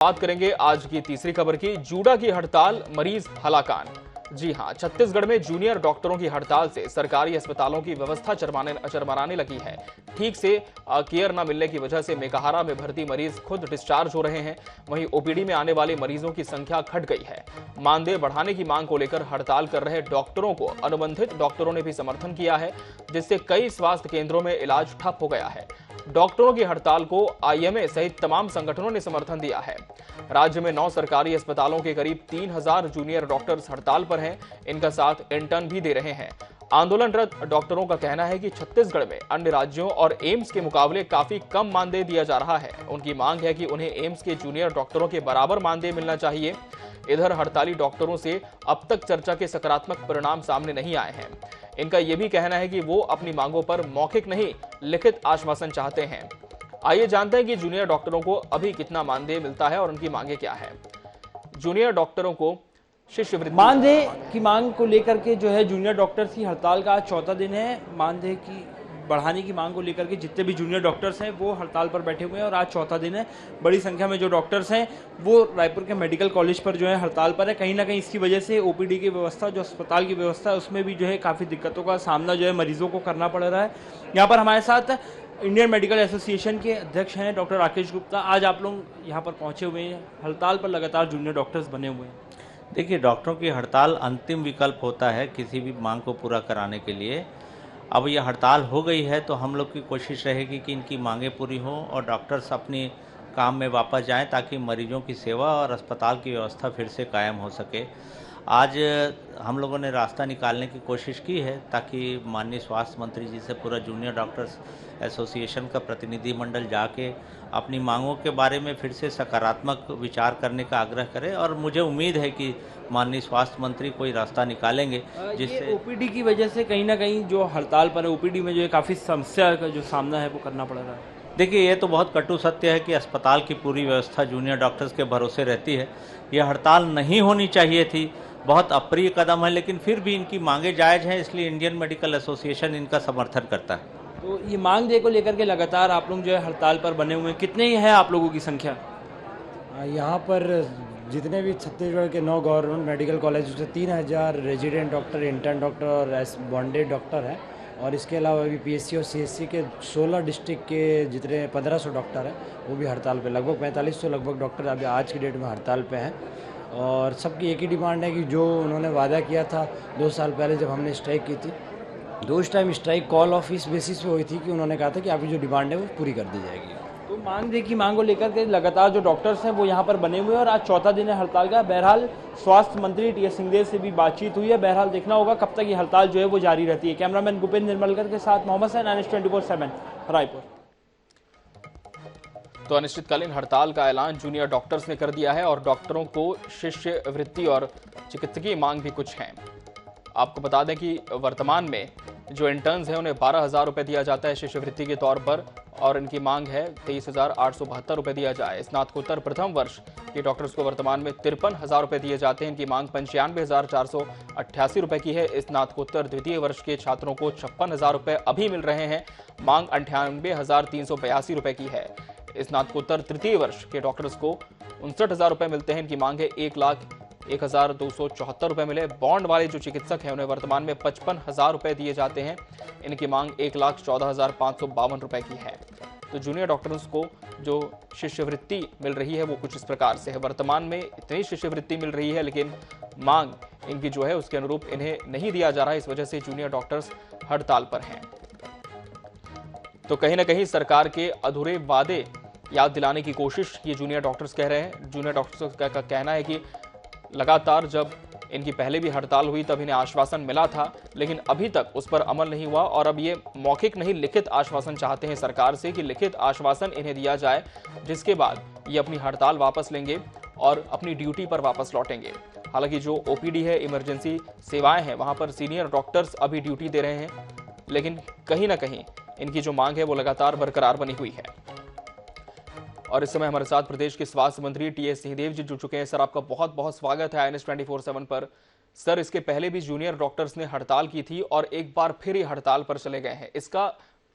बात करेंगे आज की तीसरी खबर की। जूडा की हड़ताल, मरीज हलाकान। जी हां, छत्तीसगढ़ में जूनियर डॉक्टरों की हड़ताल से सरकारी अस्पतालों की व्यवस्था चरमराने लगी है। ठीक से केयर न मिलने की वजह से मेकाहारा में भर्ती मरीज खुद डिस्चार्ज हो रहे हैं। वहीं ओपीडी में आने वाले मरीजों की संख्या घट गई है। मानदेय बढ़ाने की मांग को लेकर हड़ताल कर रहे डॉक्टरों को अनुबंधित डॉक्टरों ने भी समर्थन किया है, जिससे कई स्वास्थ्य केंद्रों में इलाज ठप हो गया है। डॉक्टरों की हड़ताल को आईएमए सहित तमाम संगठनों ने समर्थन दिया है। राज्य में 9 सरकारी अस्पतालों के करीब 3000 जूनियर डॉक्टर्स हड़ताल पर हैं। इनका साथ इंटर्न भी दे रहे हैं। आंदोलनरत डॉक्टरों का कहना है कि छत्तीसगढ़ में अन्य राज्यों और एम्स के मुकाबले काफी कम मानदेय दिया जा रहा है। उनकी मांग है कि उन्हें एम्स के जूनियर डॉक्टरों के बराबर मानदेय मिलना चाहिए। इधर हड़ताली डॉक्टरों से अब तक चर्चा के सकारात्मक परिणाम सामने नहीं आए हैं। इनका यह भी कहना है कि वो अपनी मांगों पर मौखिक नहीं, लिखित आश्वासन चाहते हैं। आइए जानते हैं कि जूनियर डॉक्टरों को अभी कितना मानदेय मिलता है और उनकी मांगे क्या है। जूनियर डॉक्टरों को शिष्यवृत्ति मानदेय की मांग को लेकर के जो है जूनियर डॉक्टर्स की हड़ताल का आज चौथा दिन है। मानदेय की बढ़ाने की मांग को लेकर के जितने भी जूनियर डॉक्टर्स हैं वो हड़ताल पर बैठे हुए हैं और आज चौथा दिन है। बड़ी संख्या में जो डॉक्टर्स हैं वो रायपुर के मेडिकल कॉलेज पर जो है हड़ताल पर है। कहीं ना कहीं इसकी वजह से ओपीडी की व्यवस्था, जो अस्पताल की व्यवस्था है, उसमें भी जो है काफ़ी दिक्कतों का सामना जो है मरीजों को करना पड़ रहा है। यहाँ पर हमारे साथ इंडियन मेडिकल एसोसिएशन के अध्यक्ष हैं डॉक्टर राकेश गुप्ता। आज आप लोग यहाँ पर पहुँचे हुए हैं, हड़ताल पर लगातार जूनियर डॉक्टर्स बने हुए हैं। देखिए, डॉक्टरों की हड़ताल अंतिम विकल्प होता है किसी भी मांग को पूरा कराने के लिए। अब ये हड़ताल हो गई है तो हम लोग की कोशिश रहेगी कि इनकी मांगें पूरी हों और डॉक्टर्स अपनी काम में वापस जाएं ताकि मरीजों की सेवा और अस्पताल की व्यवस्था फिर से कायम हो सके। आज हम लोगों ने रास्ता निकालने की कोशिश की है ताकि माननीय स्वास्थ्य मंत्री जी से पूरा जूनियर डॉक्टर्स एसोसिएशन का प्रतिनिधिमंडल जाके अपनी मांगों के बारे में फिर से सकारात्मक विचार करने का आग्रह करें और मुझे उम्मीद है कि माननीय स्वास्थ्य मंत्री कोई रास्ता निकालेंगे जिससे ओपीडी की वजह से कहीं ना कहीं जो हड़ताल पर है, ओपीडी में जो है काफ़ी समस्या का जो सामना है वो करना पड़ रहा है। देखिए, ये तो बहुत कटु सत्य है कि अस्पताल की पूरी व्यवस्था जूनियर डॉक्टर्स के भरोसे रहती है। यह हड़ताल नहीं होनी चाहिए थी, बहुत अप्रिय कदम है, लेकिन फिर भी इनकी मांगे जायज़ हैं, इसलिए इंडियन मेडिकल एसोसिएशन इनका समर्थन करता है। तो ये मानदेय को लेकर के लगातार आप लोग जो है हड़ताल पर बने हुए हैं, कितने ही है आप लोगों की संख्या? यहाँ पर जितने भी छत्तीसगढ़ के 9 गवर्नमेंट मेडिकल कॉलेज से 3000 रेजिडेंट डॉक्टर, इंटर्न डॉक्टर और बॉन्डेड डॉक्टर हैं। और इसके अलावा भी पीएससी और सीएससी के 16 डिस्ट्रिक्ट के जितने 1500 डॉक्टर हैं वो भी हड़ताल पे, लगभग 4500 लगभग डॉक्टर अभी आज की डेट में हड़ताल पे हैं। और सबकी एक ही डिमांड है कि जो उन्होंने वादा किया था 2 साल पहले जब हमने स्ट्राइक की थी, तो उस टाइम स्ट्राइक कॉल ऑफ इस बेसिस पे हुई थी कि उन्होंने कहा था कि आपकी जो डिमांड है वो पूरी कर दी जाएगी। तो मानदेय की मांग को लेकर के लगातार जो डॉक्टर्स हैं वो यहाँ पर बने हुए हैं और आज चौथा दिन है हड़ताल का। बहरहाल स्वास्थ्य मंत्री टीएस सिंहदेव से भी बातचीत हुई है। बहरहाल देखना होगा कब तक ये हड़ताल जो है वो जारी रहती है। कैमरामैन गुपेंद्र निर्मलकर के साथ मोहम्मद सैन, NH24/7 रायपुर। तो अनिश्चितकालीन हड़ताल का ऐलान जूनियर डॉक्टर्स ने कर दिया है और डॉक्टरों को शिष्यवृत्ति और चिकित्सकीय मांग भी कुछ है। आपको बता दें कि वर्तमान में जो इंटर्न्स हैं उन्हें 12,000 रुपये दिया जाता है शिष्यवृत्ति के तौर पर और इनकी मांग है 23,872 रुपये दिया जाए। स्नातकोत्तर प्रथम वर्ष के डॉक्टर्स को वर्तमान में 53,000 रुपये दिए जाते हैं। इनकी मांग 95,488 रुपये की है। स्नातकोत्तर द्वितीय वर्ष के छात्रों को 56,000 रुपये अभी मिल रहे हैं। मांग 98,382 रुपये की है। स्नातकोत्तर तृतीय वर्ष के डॉक्टर्स को 59,000 रुपये मिलते हैं। इनकी मांग है 1,01,274 रुपये मिले। बॉन्ड वाले जो चिकित्सक हैं उन्हें वर्तमान में 55,000 रुपये दिए जाते हैं। इनकी मांग 1,14,552 रुपये की है। तो जूनियर डॉक्टर्स को जो शिष्यवृत्ति मिल रही है वो कुछ इस प्रकार से है। वर्तमान में इतनी शिष्यवृत्ति मिल रही है लेकिन मांग इनकी जो है उसके अनुरूप इन्हें नहीं दिया जा रहा है। इस वजह से जूनियर डॉक्टर्स हड़ताल पर हैं। तो कहीं ना कहीं सरकार के अधूरे वादे याद दिलाने की कोशिश ये जूनियर डॉक्टर्स कर रहे हैं। जूनियर डॉक्टर्स का कहना है कि लगातार जब इनकी पहले भी हड़ताल हुई तब इन्हें आश्वासन मिला था, लेकिन अभी तक उस पर अमल नहीं हुआ और अब ये मौखिक नहीं लिखित आश्वासन चाहते हैं सरकार से कि लिखित आश्वासन इन्हें दिया जाए, जिसके बाद ये अपनी हड़ताल वापस लेंगे और अपनी ड्यूटी पर वापस लौटेंगे। हालांकि जो ओपीडी है, इमरजेंसी सेवाएं हैं, वहां पर सीनियर डॉक्टर्स अभी ड्यूटी दे रहे हैं, लेकिन कहीं ना कहीं इनकी जो मांग है वो लगातार बरकरार बनी हुई है। और इस समय हमारे साथ प्रदेश के स्वास्थ्य मंत्री टीएस सिंहदेव जी जुड़ चुके हैं। सर, आपका बहुत बहुत स्वागत है NH24/7 पर। सर, इसके पहले भी जूनियर डॉक्टर्स ने हड़ताल की थी और एक बार फिर ये हड़ताल पर चले गए हैं। इसका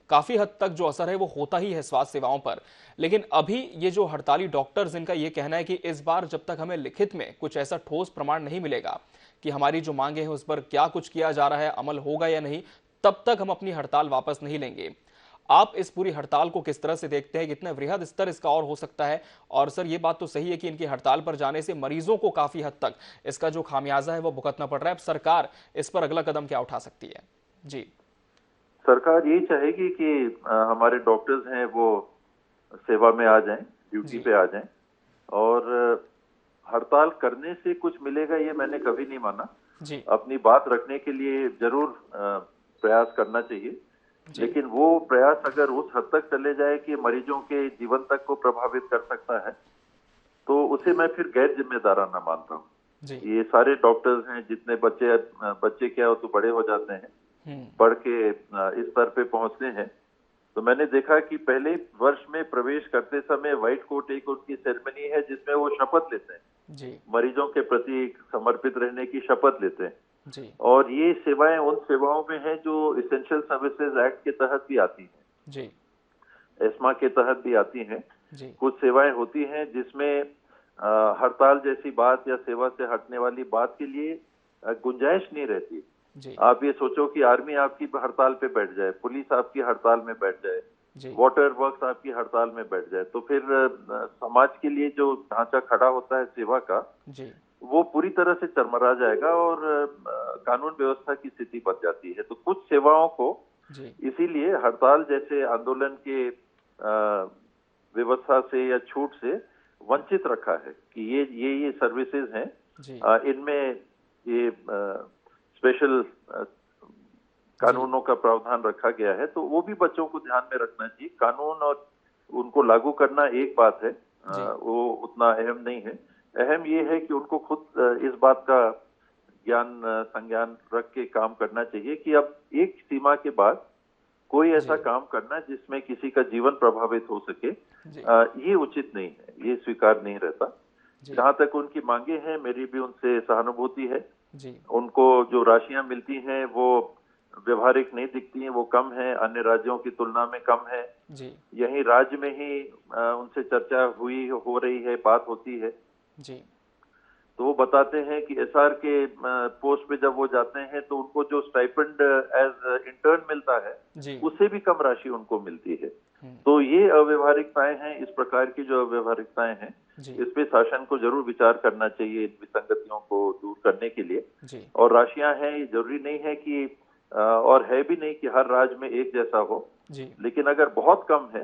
काफी हद तक जो असर है वो होता ही है स्वास्थ्य सेवाओं पर। लेकिन अभी ये जो हड़ताली डॉक्टर्स, इनका ये कहना है कि इस बार जब तक हमें लिखित में कुछ ऐसा ठोस प्रमाण नहीं मिलेगा कि हमारी जो मांगे हैं उस पर क्या कुछ किया जा रहा है, अमल होगा या नहीं, तब तक हम अपनी हड़ताल वापस नहीं लेंगे। आप इस पूरी हड़ताल को किस तरह से देखते हैं, कितना वृहद स्तर इसका और हो सकता है? और सर ये बात तो सही है कि इनकी हड़ताल पर जाने से मरीजों को काफी हद तक इसका जो खामियाजा है वो भुगतना पड़ रहा है। अब सरकार इस पर अगला कदम क्या उठा सकती है? जी, सरकार यही चाहेगी कि हमारे डॉक्टर्स हैं वो सेवा में आ जाएं, ड्यूटी पे आ जाएं, और हड़ताल करने से कुछ मिलेगा ये मैंने कभी नहीं माना जी, अपनी बात रखने के लिए जरूर प्रयास करना चाहिए, लेकिन वो प्रयास अगर उस हद तक चले जाए कि मरीजों के जीवन तक को प्रभावित कर सकता है तो उसे मैं फिर गैर जिम्मेदाराना मानता हूँ। ये सारे डॉक्टर्स हैं, जितने बच्चे क्या हो तो बड़े हो जाते हैं, पढ़ के इस स्तर पे पहुंचते हैं, तो मैंने देखा कि पहले वर्ष में प्रवेश करते समय व्हाइट कोट एक उनकी सेरेमनी है जिसमें वो शपथ लेते हैं जी, मरीजों के प्रति समर्पित रहने की शपथ लेते हैं जी, और ये सेवाएं उन सेवाओं में हैं जो इसेंशियल सर्विसेज एक्ट के तहत भी आती हैं जी, एस्मा के तहत भी आती हैं। जी, कुछ सेवाएं होती हैं जिसमें हड़ताल जैसी बात या सेवा से हटने वाली बात के लिए गुंजाइश नहीं रहती। जी, आप ये सोचो कि आर्मी आपकी हड़ताल पे बैठ जाए, पुलिस आपकी हड़ताल में बैठ जाए, जी, वाटर वर्क्स आपकी हड़ताल में बैठ जाए, तो फिर समाज के लिए जो ढांचा खड़ा होता है सेवा का, जी, वो पूरी तरह से चरमरा जाएगा और कानून व्यवस्था की स्थिति बन जाती है। तो कुछ सेवाओं को जी, इसीलिए हड़ताल जैसे आंदोलन के व्यवस्था से या छूट से वंचित रखा है कि ये सर्विसेज हैं, जी, इनमें ये स्पेशल कानूनों का प्रावधान रखा गया है, तो वो भी बच्चों को ध्यान में रखना चाहिए। कानून और उनको लागू करना एक बात है, वो उतना अहम नहीं है। अहम ये है कि उनको खुद इस बात का ज्ञान संज्ञान रख के काम करना चाहिए कि अब एक सीमा के बाद कोई ऐसा काम करना जिसमें किसी का जीवन प्रभावित हो सके, ये उचित नहीं है, ये स्वीकार नहीं रहता। जहां तक उनकी मांगे हैं, मेरी भी उनसे सहानुभूति है। उनको जो राशियां मिलती हैं वो व्यवहारिक नहीं दिखती हैं, वो कम है, अन्य राज्यों की तुलना में कम है। यही राज्य में ही उनसे चर्चा हो रही है, बात होती है। तो वो बताते हैं कि एसआर के पोस्ट पे जब वो जाते हैं तो उनको जो स्टाइपेंड एज इंटर्न मिलता है उससे भी कम राशि उनको मिलती है। तो ये अव्यवहारिकताएं हैं, इस प्रकार की जो अव्यवहारिकताएं हैं, इस पे शासन को जरूर विचार करना चाहिए इन विसंगतियों को दूर करने के लिए। और राशियां हैं, ये जरूरी नहीं है कि और है भी नहीं कि हर राज्य में एक जैसा हो, लेकिन अगर बहुत कम है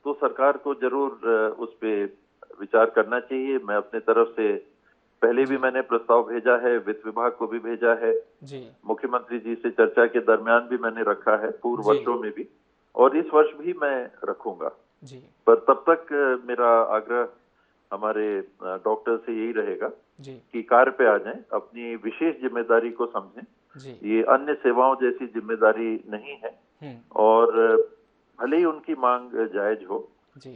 तो सरकार को जरूर उस पे विचार करना चाहिए। मैं अपने तरफ से पहले भी मैंने प्रस्ताव भेजा है, वित्त विभाग को भी भेजा है, मुख्यमंत्री जी से चर्चा के दरमियान भी मैंने रखा है, पूर्व वर्षों में भी, और इस वर्ष भी मैं रखूंगा। पर तब तक मेरा आग्रह हमारे डॉक्टर से यही रहेगा कि कार्य पे आ जाएं, अपनी विशेष जिम्मेदारी को समझें। ये अन्य सेवाओं जैसी जिम्मेदारी नहीं है, और भले ही उनकी मांग जायज हो,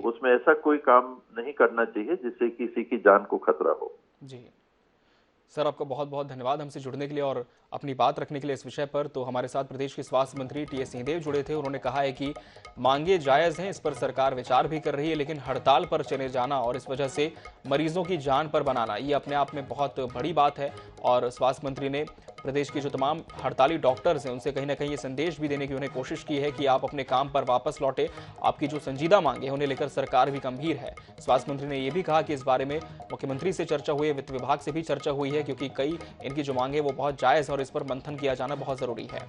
उसमें ऐसा कोई काम नहीं करना चाहिए जिससे किसी की जान को खतरा हो। जी सर, आपका बहुत बहुत धन्यवाद हमसे जुड़ने के लिए और अपनी बात रखने के लिए इस विषय पर। तो हमारे साथ प्रदेश के स्वास्थ्य मंत्री टी.एस. सिंहदेव जुड़े थे। उन्होंने कहा है कि मांगे जायज़ हैं, इस पर सरकार विचार भी कर रही है, लेकिन हड़ताल पर चले जाना और इस वजह से मरीजों की जान पर बनाना, ये अपने आप में बहुत बड़ी बात है। और स्वास्थ्य मंत्री ने प्रदेश के जो तमाम हड़ताली डॉक्टर्स हैं उनसे कहीं ना कहीं ये संदेश भी देने की उन्हें कोशिश की है कि आप अपने काम पर वापस लौटे, आपकी जो संजीदा मांगे हैं उन्हें लेकर सरकार भी गंभीर है। स्वास्थ्य मंत्री ने यह भी कहा कि इस बारे में मुख्यमंत्री से चर्चा हुई है, वित्त विभाग से भी चर्चा हुई है, क्योंकि कई इनकी जो मांगे वो बहुत जायज़ है और इस पर मंथन किया जाना बहुत ज़रूरी है।